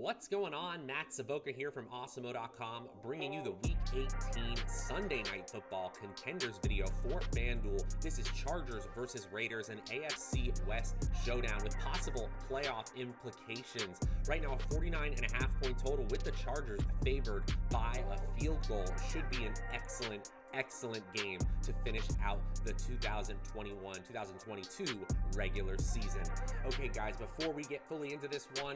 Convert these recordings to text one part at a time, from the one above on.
What's going on? Matt Savoca here from Awesemo.com, bringing you the Week 18 Sunday Night Football Contenders video for FanDuel. This is Chargers versus Raiders, an AFC West showdown with possible playoff implications. Right now, a 49.5 point total with the Chargers favored by a field goal. Should be an excellent game to finish out the 2021-2022 regular season. Okay, guys, before we get fully into this one,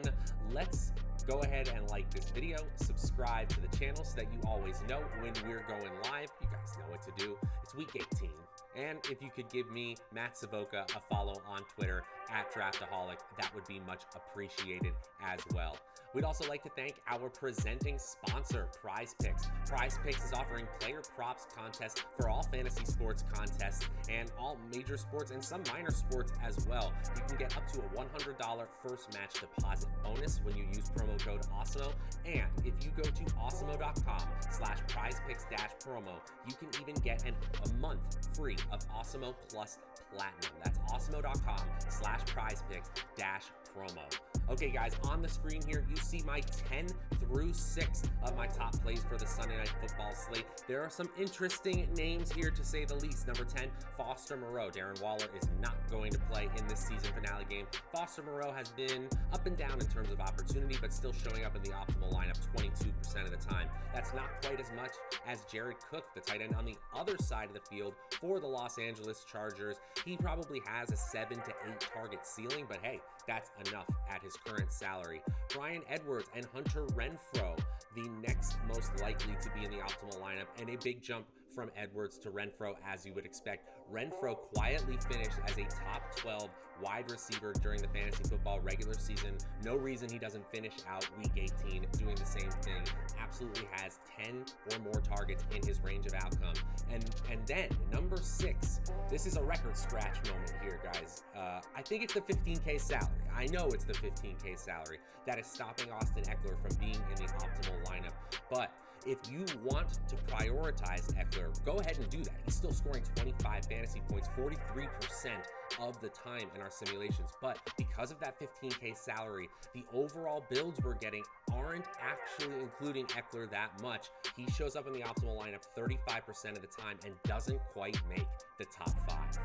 let's go ahead and like this video, subscribe to the channel so that you always know when we're going live. You guys know what to do. It's Week 18. And if you could give me, Matt Savoca, a follow on Twitter at Draftaholic, that would be much appreciated as well. We'd also like to thank our presenting sponsor, Prize Picks. Prize Picks is offering player props contests for all fantasy sports contests and all major sports and some minor sports as well. You can get up to a $100 first match deposit bonus when you use promo code Awesemo. And if you go to awesemo.com/prizepicks-promo, you can even get a month free of Awesemo Plus Platinum. That's awesemo.com/prizepicks-promo. Okay, guys, on the screen here, you see my 10 through 6 of my top plays for the Sunday Night Football slate. There are some interesting names here, to say the least. Number 10, Foster Moreau. Darren Waller is not going to play in this season finale game. Foster Moreau has been up and down in terms of opportunity, but still showing up in the optimal lineup 22% of the time. That's not quite as much as Jared Cook, the tight end on the other side of the field for the Los Angeles Chargers. He probably has a 7 to 8 target ceiling, but hey, that's enough at his current salary. Bryan Edwards and Hunter Renfrow, the next most likely to be in the optimal lineup, and a big jump from Edwards to Renfrow, as you would expect. Renfrow quietly finished as a top 12 wide receiver during the fantasy football regular season. No reason he doesn't finish out Week 18 doing the same thing. Absolutely has 10 or more targets in his range of outcome. And then number 6, this is a record scratch moment here, guys. I think it's the 15K salary. I know it's the 15K salary that is stopping Austin Ekeler from being in the optimal lineup. But if you want to prioritize Ekeler, go ahead and do that. He's still scoring 25 fantasy points, 43% of the time in our simulations. But because of that 15K salary, the overall builds we're getting aren't actually including Ekeler that much. He shows up in the optimal lineup 35% of the time and doesn't quite make the top 5.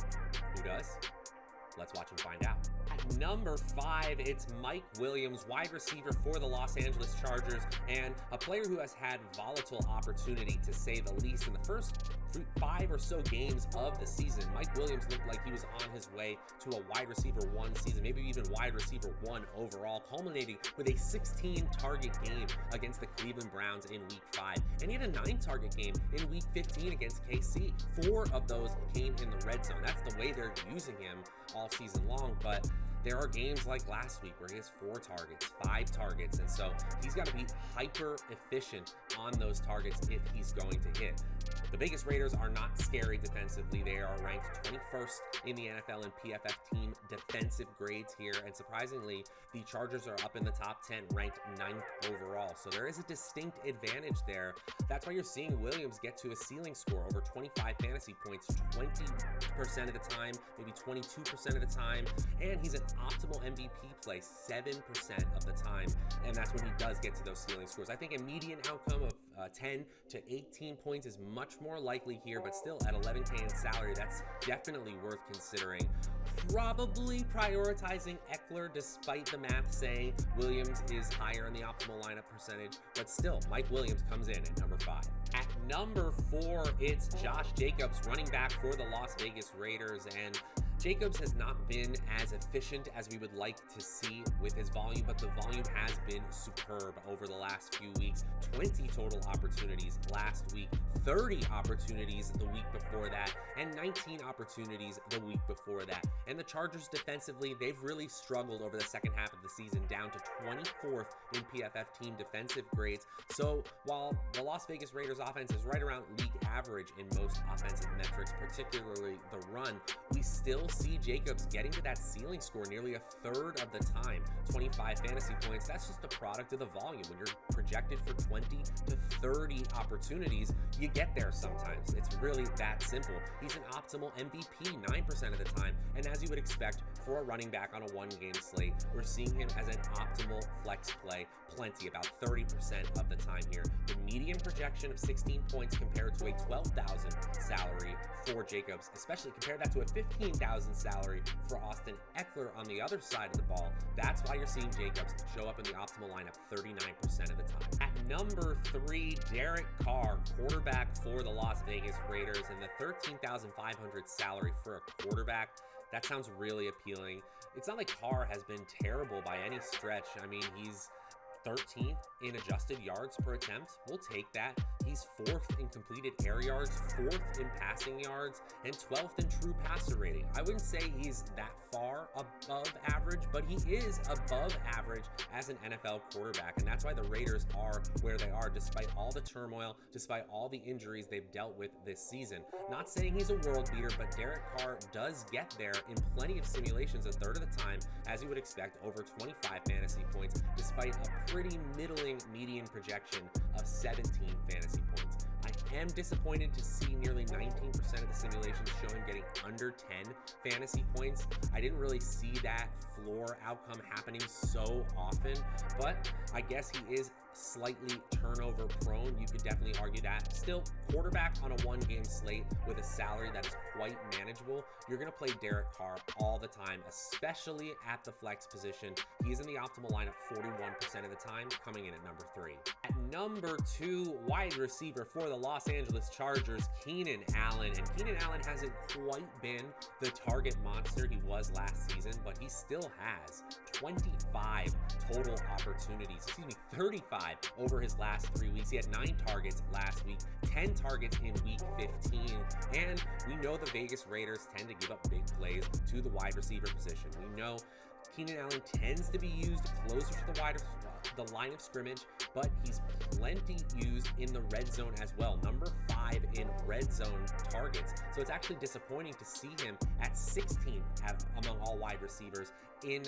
Who does? Let's watch and find out. At number 5, it's Mike Williams, wide receiver for the Los Angeles Chargers, and a player who has had volatile opportunity, to say the least. In the first 5 or so games of the season, Mike Williams looked like he was on his way to a wide receiver 1 season, maybe even wide receiver 1 overall, culminating with a 16 target game against the Cleveland Browns in Week 5. And he had a 9 target game in Week 15 against KC. 4 of those came in the red zone. That's the way they're using him all season long. But there are games like last week where he has 4 targets, 5 targets, and so he's got to be hyper efficient on those targets if he's going to hit. The Vegas Raiders are not scary defensively. They are ranked 21st in the NFL in PFF team defensive grades here, and surprisingly, the Chargers are up in the top 10, ranked 9th overall. So there is a distinct advantage there. That's why you're seeing Williams get to a ceiling score over 25 fantasy points 20% of the time, maybe 22% of the time, and he's an optimal MVP play 7% of the time, and that's when he does get to those ceiling scores. I think a median outcome of 10 to 18 points is much more likely here, but still at 11K in salary, that's definitely worth considering. Probably prioritizing Ekeler, despite the math saying Williams is higher in the optimal lineup percentage, but still, Mike Williams comes in at number 5. At number 4, it's Josh Jacobs, running back for the Las Vegas Raiders, and Jacobs has not been as efficient as we would like to see with his volume, but the volume has been superb over the last few weeks. 20 total opportunities last week, 30 opportunities the week before that, and 19 opportunities the week before that. And the Chargers defensively, they've really struggled over the second half of the season, down to 24th in PFF team defensive grades. So while the Las Vegas Raiders offense is right around league average in most offensive metrics, particularly the run, we still see Jacobs getting to that ceiling score nearly a third of the time. 25 fantasy points, that's just a product of the volume. When you're projected for 20 to 30 opportunities, you get there sometimes. It's really that simple. He's an optimal MVP 9% of the time, and as you would expect for a running back on a one-game slate, we're seeing him as an optimal flex play plenty, about 30% of the time here. The median projection of 16 points compared to a 12,000 salary for Jacobs, especially compare that to a 15,000 salary for Austin Ekeler on the other side of the ball. That's why you're seeing Jacobs show up in the optimal lineup 39% of the time. At number 3, Derek Carr, quarterback for the Las Vegas Raiders, and the 13,500 salary for a quarterback. That sounds really appealing. It's not like Carr has been terrible by any stretch. I mean, he's 13th in adjusted yards per attempt. We'll take that. He's 4th in completed air yards, 4th in passing yards, and 12th in true passer rating. I wouldn't say he's that far above average, but he is above average as an NFL quarterback, and that's why the Raiders are where they are, despite all the turmoil, despite all the injuries they've dealt with this season. Not saying he's a world beater, but Derek Carr does get there in plenty of simulations, a third of the time, as you would expect, over 25 fantasy points, despite a pretty middling median projection of 17 fantasy points. I am disappointed to see nearly 19% of the simulations show him getting under 10 fantasy points. I didn't really see that floor outcome happening so often, but I guess he is slightly turnover prone. You could definitely argue that. Still, quarterback on a one-game slate with a salary that is quite manageable, you're going to play Derek Carr all the time, especially at the flex position. He's in the optimal lineup 41% of the time, coming in at number 3. At number 2, wide receiver for the Los Angeles Chargers, Keenan Allen. And Keenan Allen hasn't quite been the target monster he was last season, but he still has 25 total opportunities, 35 over his last 3 weeks. He had 9 targets last week, 10 targets in week 15, and we know the Vegas Raiders tend to give up big plays to the wide receiver position. We know Keenan Allen tends to be used closer to the line of scrimmage, but he's plenty used in the red zone as well. Number 5 in red zone targets. So it's actually disappointing to see him at 16th among all wide receivers in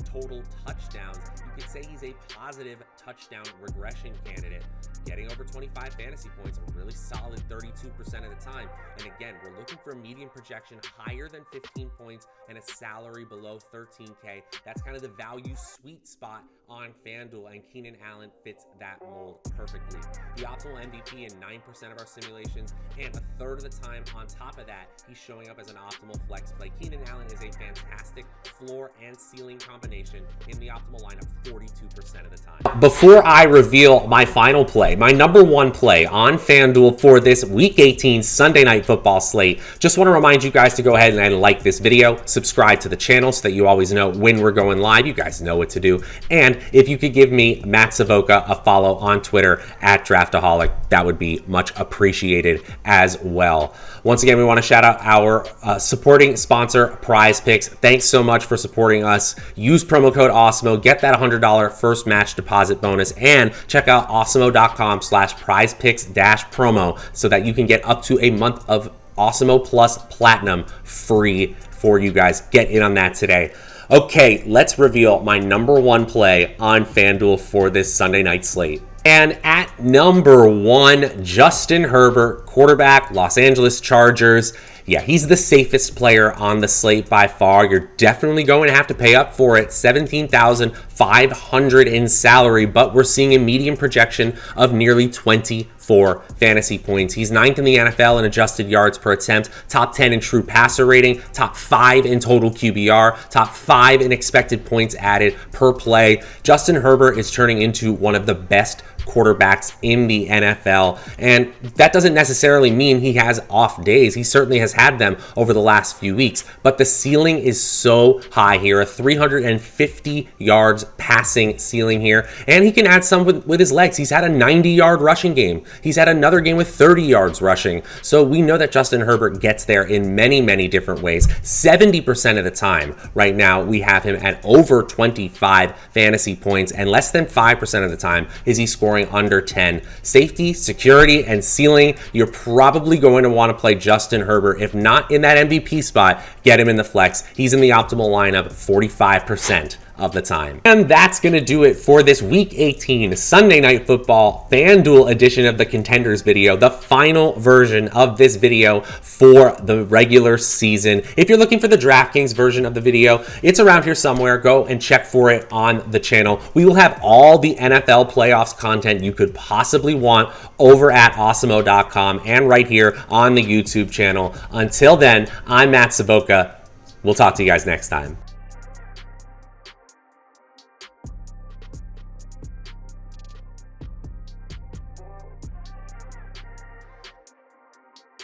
total touchdowns. You could say he's a positive touchdown regression candidate, getting over 25 fantasy points, a really solid 32% of the time. And again, we're looking for a median projection higher than 15 points and a salary below 13K. That's kind of the value sweet spot on FanDuel, and Keenan Allen fits that mold perfectly. The optimal MVP in 9% of our simulations, and a third of the time on top of that, he's showing up as an optimal flex play. Keenan Allen is a fantastic floor and ceiling combination in the optimal lineup 42% of the time. Before I reveal my final play, my number 1 play on FanDuel for this Week 18 Sunday Night Football slate, just want to remind you guys to go ahead and like this video, subscribe to the channel so that you always know when we're going live. You guys know what to do. And if you could give me, Matt Savoca, a follow on Twitter at Draftaholic, that would be much appreciated as well. Once again, we want to shout out our supporting sponsor, Prize Picks. Thanks so much for supporting us. Use promo code Awesemo, get that $100 first match deposit bonus, and check out awesemo.com/prizepicks-promo so that you can get up to a month of Awesemo Plus Platinum free for you guys. Get in on that today. Okay, let's reveal my number 1 play on FanDuel for this Sunday night slate. And at number 1, Justin Herbert, quarterback, Los Angeles Chargers. Yeah, he's the safest player on the slate by far. You're definitely going to have to pay up for it. 17,500 in salary, but we're seeing a median projection of nearly 24 fantasy points. He's 9th in the NFL in adjusted yards per attempt, top 10 in true passer rating, top 5 in total QBR, top 5 in expected points added per play. Justin Herbert is turning into one of the best quarterbacks in the NFL, and that doesn't necessarily mean he has off days. He certainly has had them over the last few weeks, but the ceiling is so high here, a 350 yards passing ceiling here, and he can add some with his legs. He's had a 90-yard rushing game He's had another game with 30 yards rushing. So we know that Justin Herbert gets there in many, many different ways. 70% of the time right now, we have him at over 25 fantasy points, and less than 5% of the time is he scoring under 10. Safety, security, and ceiling, you're probably going to want to play Justin Herbert. If not in that MVP spot, get him in the flex. He's in the optimal lineup 45% of the time. And that's going to do it for this Week 18 Sunday Night Football FanDuel edition of the Contenders video, the final version of this video for the regular season. If you're looking for the DraftKings version of the video, it's around here somewhere. Go and check for it on the channel. We will have all the NFL playoffs content you could possibly want over at Awesemo.com and right here on the YouTube channel. Until then, I'm Matt Savoca. We'll talk to you guys next time.